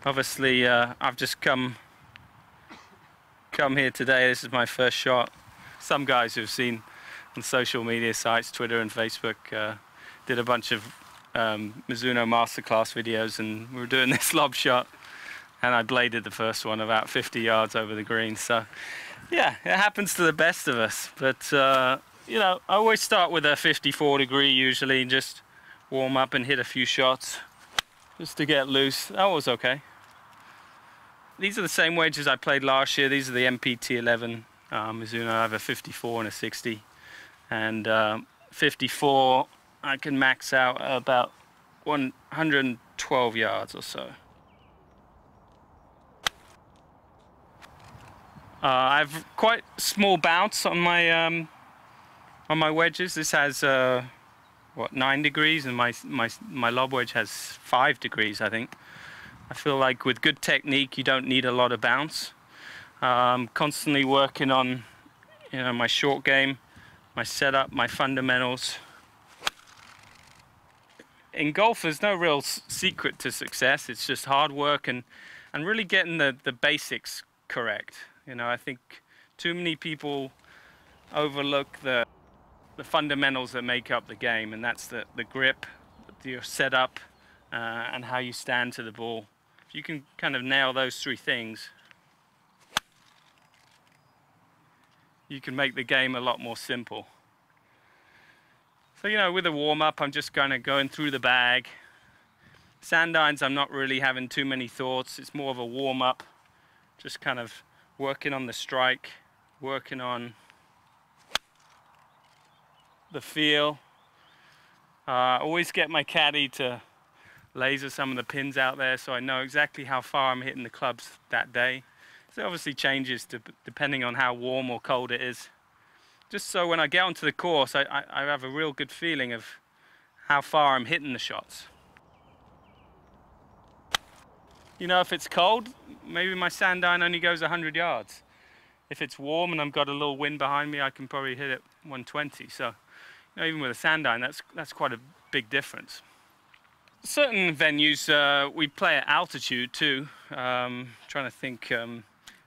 Obviously, I've just come here today. This is my first shot. Some guys who've seen on social media sites, Twitter and Facebook, did a bunch of Mizuno Masterclass videos, and we were doing this lob shot, and I bladed the first one about 50 yards over the green. So, yeah, it happens to the best of us. But you know, I always start with a 54 degree usually, and just warm up and hit a few shots just to get loose. That was okay. These are the same wedges I played last year. These are the MPT 11 Mizuno. I have a 54 and a 60, and 54 I can max out about 112 yards or so. I have quite small bounce on my wedges. This has what, 9 degrees, and my lob wedge has 5 degrees, I think. I feel like with good technique, you don't need a lot of bounce. Constantly working on, you know, my short game, my setup, my fundamentals. In golf, there's no real secret to success. It's just hard work and really getting the basics correct. You know, I think too many people overlook the fundamentals that make up the game, and that's the grip, your setup, and how you stand to the ball. If you can kind of nail those 3 things, you can make the game a lot more simple. So, you know, with a warm-up, I'm just kind of going through the bag. Sand irons, I'm not really having too many thoughts. It's more of a warm-up, just kind of working on the strike, working on the feel. Always get my caddy to laser some of the pins out there so I know exactly how far I'm hitting the clubs that day. So it obviously changes depending on how warm or cold it is. Just so when I get onto the course, I have a real good feeling of how far I'm hitting the shots. You know, if it's cold, maybe my sand iron only goes 100 yards. If it's warm and I've got a little wind behind me, I can probably hit it 120. So, you know, even with a sand iron, that's quite a big difference. Certain venues we play at altitude too. Trying to think,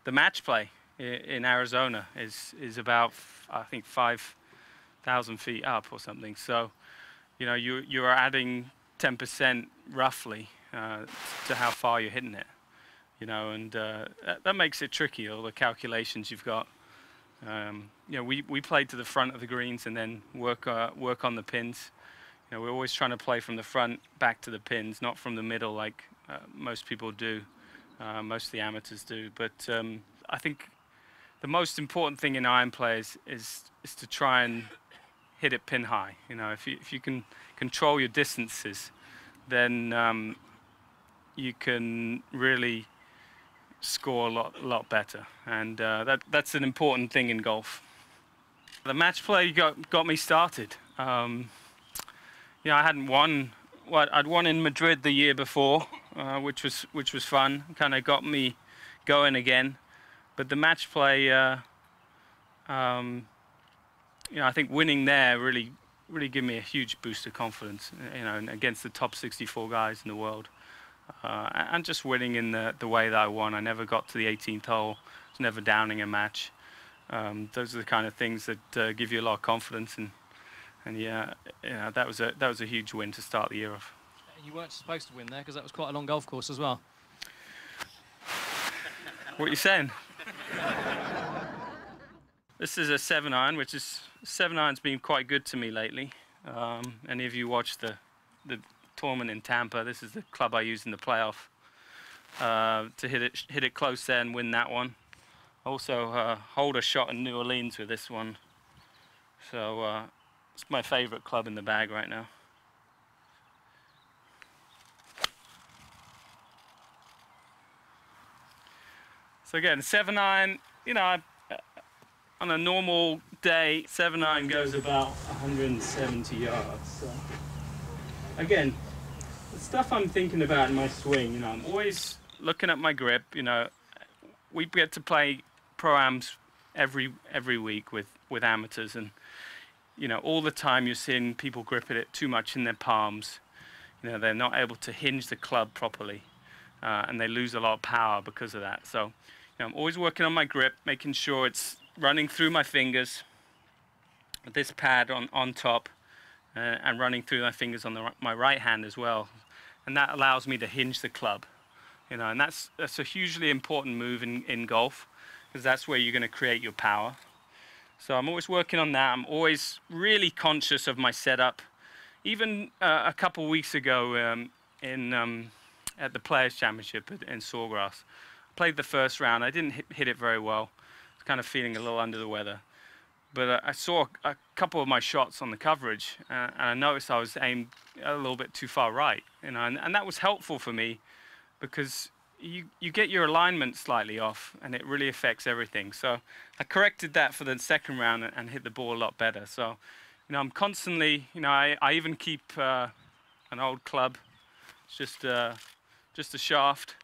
the match play in Arizona is about, I think, 5,000 feet up or something. So, you know, you are adding 10% roughly to how far you're hitting it. You know, and that makes it tricky. All the calculations you've got. You know, we play to the front of the greens and then work on the pins. You know, we're always trying to play from the front back to the pins, not from the middle like most people do, most of the amateurs do. But I think the most important thing in iron play is to try and hit it pin high. You know, if you can control your distances, then you can really score a lot better, and that's an important thing in golf. The match play got me started. You know, I hadn't won. Well, I'd won in Madrid the year before, which was fun. Kind of got me going again. But the match play, you know, I think winning there really gave me a huge boost of confidence. You know, against the top 64 guys in the world, and just winning in the way that I won. I never got to the 18th hole. I was never downing a match. Those are the kind of things that give you a lot of confidence. And yeah, that was a huge win to start the year off. You weren't supposed to win there because that was quite a long golf course as well. What are you saying? This is a 7-iron, which is 7-iron's been quite good to me lately. Any of you watched the tournament in Tampa? This is the club I used in the playoff to hit it close there and win that one. Also hold a shot in New Orleans with this one. So. It's my favorite club in the bag right now. So again, 7-iron, you know, on a normal day, 7-iron goes about 170 yards. So again, the stuff I'm thinking about in my swing, you know, I'm always looking at my grip. You know, we get to play pro-ams every week with amateurs, and you know, all the time you're seeing people gripping it too much in their palms. You know, they're not able to hinge the club properly. and they lose a lot of power because of that. So, I'm always working on my grip, making sure it's running through my fingers, with this pad on top, and running through my fingers on my right hand as well. And that allows me to hinge the club, and that's a hugely important move in golf, because that's where you're going to create your power. So I'm always working on that. I'm always really conscious of my setup. Even a couple weeks ago at the Players Championship in Sawgrass, I played the first round. I didn't hit it very well. I was kind of feeling a little under the weather. But I saw a couple of my shots on the coverage, and I noticed I was aimed a little bit too far right, and that was helpful for me, because you get your alignment slightly off, and it really affects everything. So I corrected that for the second round and hit the ball a lot better. So, I'm constantly, I even keep an old club. It's just a shaft.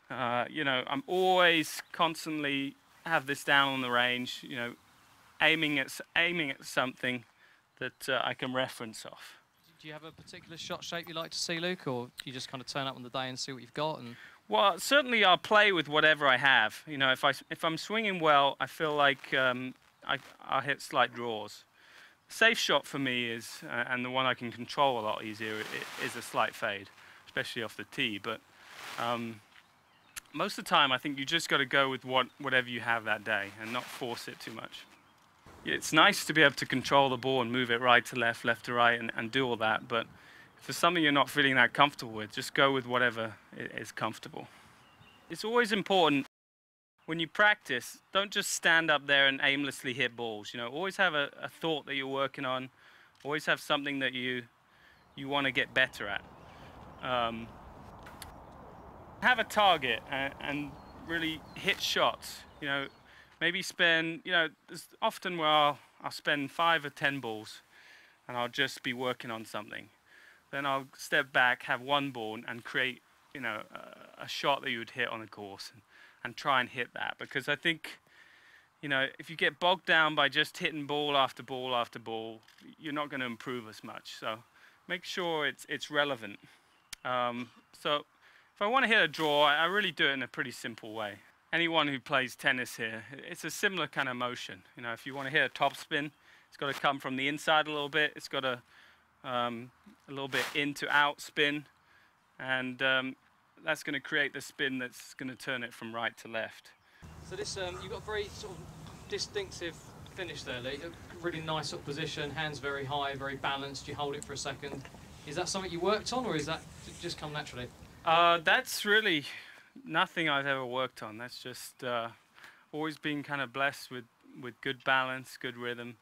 I'm always constantly have this down on the range. Aiming at something that I can reference off. Do you have a particular shot shape you like to see, Luke, or do you just kind of turn up on the day and see what you've got? Well, certainly I'll play with whatever I have. If I'm swinging well, I feel like I'll hit slight draws. Safe shot for me is, and the one I can control a lot easier, is a slight fade, especially off the tee. But most of the time, I think you just got to go with whatever you have that day and not force it too much. It's nice to be able to control the ball and move it right to left, left to right, and do all that. But if there's something you're not feeling that comfortable with, just go with whatever is comfortable. It's always important when you practice, don't just stand up there and aimlessly hit balls. Always have a thought that you're working on. Always have something that you want to get better at. Have a target and really hit shots. Maybe spend, there's often where I'll spend 5 or 10 balls, and I'll just be working on something. Then I'll step back, have one ball, and create, a shot that you would hit on a course, and try and hit that. Because I think, if you get bogged down by just hitting ball after ball after ball, you're not going to improve as much. So make sure it's relevant. So if I want to hit a draw, I really do it in a pretty simple way. Anyone who plays tennis here, it's a similar kind of motion. If you want to hit a topspin, it's got to come from the inside a little bit. It's got a little bit in to out spin, and that's going to create the spin that's going to turn it from right to left. So this, you've got a very sort of distinctive finish there, Lee. A really nice sort of position, hands very high, very balanced. You hold it for a second. Is that something you worked on, or is that just come naturally? That's really nothing I've ever worked on. That's just always been kind of blessed with good balance, good rhythm.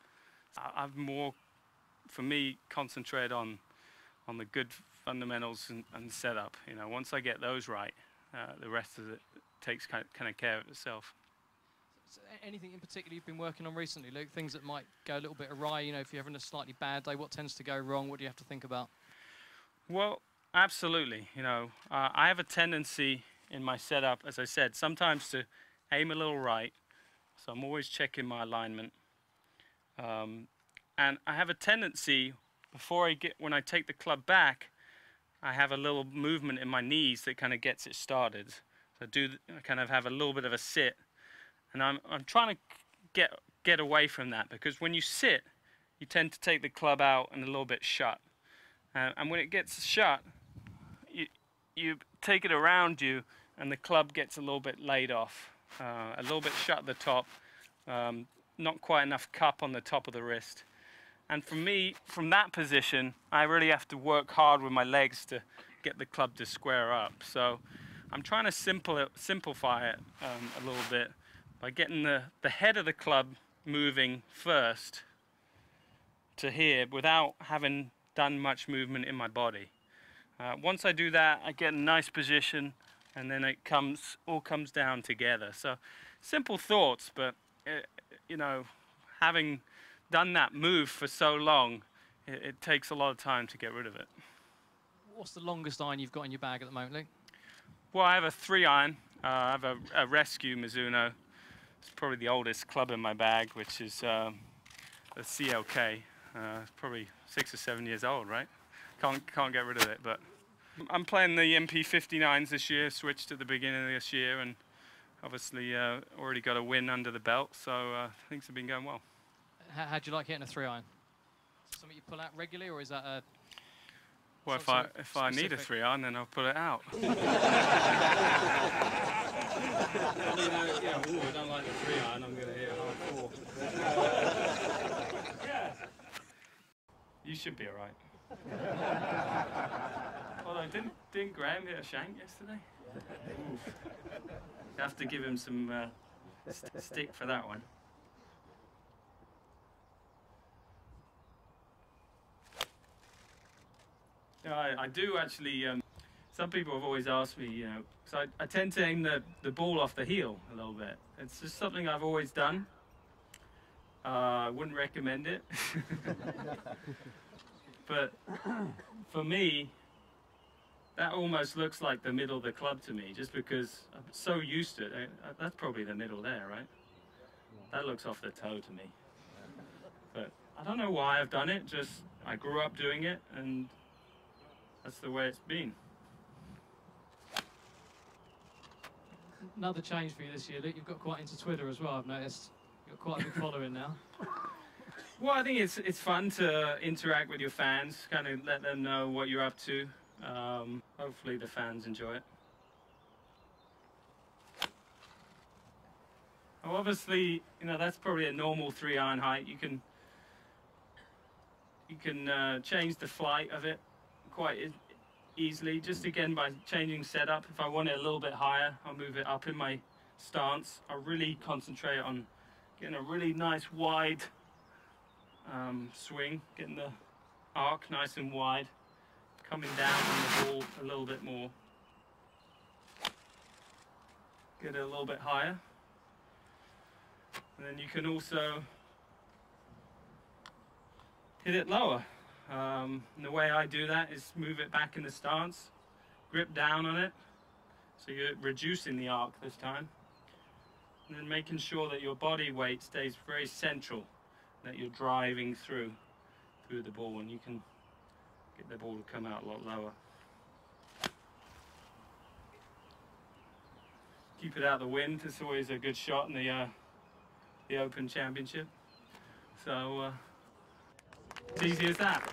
I've more, for me, concentrated on the good fundamentals and setup. Once I get those right, the rest of it takes kind of care of itself. So anything in particular you've been working on recently, Luke? Things that might go a little bit awry, if you're having a slightly bad day, what tends to go wrong? What do you have to think about? Well, absolutely. I have a tendency in my setup, as I said, sometimes to aim a little right. So I'm always checking my alignment. And I have a tendency, when I take the club back, I have a little movement in my knees that kind of gets it started. So I kind of have a little bit of a sit. And I'm trying to get away from that, because when you sit, you tend to take the club out and a little bit shut. And when it gets shut, you take it around you, and the club gets a little bit laid off, a little bit shut at the top, not quite enough cup on the top of the wrist. And for me, from that position, I really have to work hard with my legs to get the club to square up. So I'm trying to simplify it a little bit by getting the head of the club moving first to here without having done much movement in my body. Once I do that, I get a nice position, and then it all comes down together. So simple thoughts, but having done that move for so long, it takes a lot of time to get rid of it. What's the longest iron you've got in your bag at the moment, Luke? Well, I have a 3-iron. I have a rescue Mizuno. It's probably the oldest club in my bag, which is a CLK. It's probably 6 or 7 years old, right? Can't get rid of it, but I'm playing the MP59s this year, switched at the beginning of this year, and obviously already got a win under the belt, so things have been going well. How do you like hitting a 3-iron? Something you pull out regularly, or is that a... Well, if I need a 3-iron, then I'll pull it out. I don't like the 3-iron, I'm going to hit a hard 4. Yeah. You should be alright. Although, didn't Graham hit a shank yesterday? Oof. You have to give him some stick for that one. I do actually, some people have always asked me, so I tend to aim the ball off the heel a little bit. It's just something I've always done. I wouldn't recommend it. But for me, that almost looks like the middle of the club to me, just because I'm so used to it. That's probably the middle there, right? That looks off the toe to me. But I don't know why I've done it, just I grew up doing it, and that's the way it's been. Another change for you this year, Luke. You've got quite into Twitter as well, I've noticed. You've got quite a big following now. Well, I think it's fun to interact with your fans, kind of let them know what you're up to. Hopefully the fans enjoy it. Well, obviously, that's probably a normal 3-iron height. You can change the flight of it quite easily, just again by changing setup. If I want it a little bit higher, I'll move it up in my stance. I'll really concentrate on getting a really nice wide swing, getting the arc nice and wide, coming down on the ball a little bit more, get it a little bit higher, and then you can also hit it lower. And the way I do that is move it back in the stance, grip down on it, so you're reducing the arc this time, and then making sure that your body weight stays very central, that you're driving through the ball, and you can get the ball to come out a lot lower. Keep it out of the wind. It's always a good shot in the Open Championship. So it's easy as that.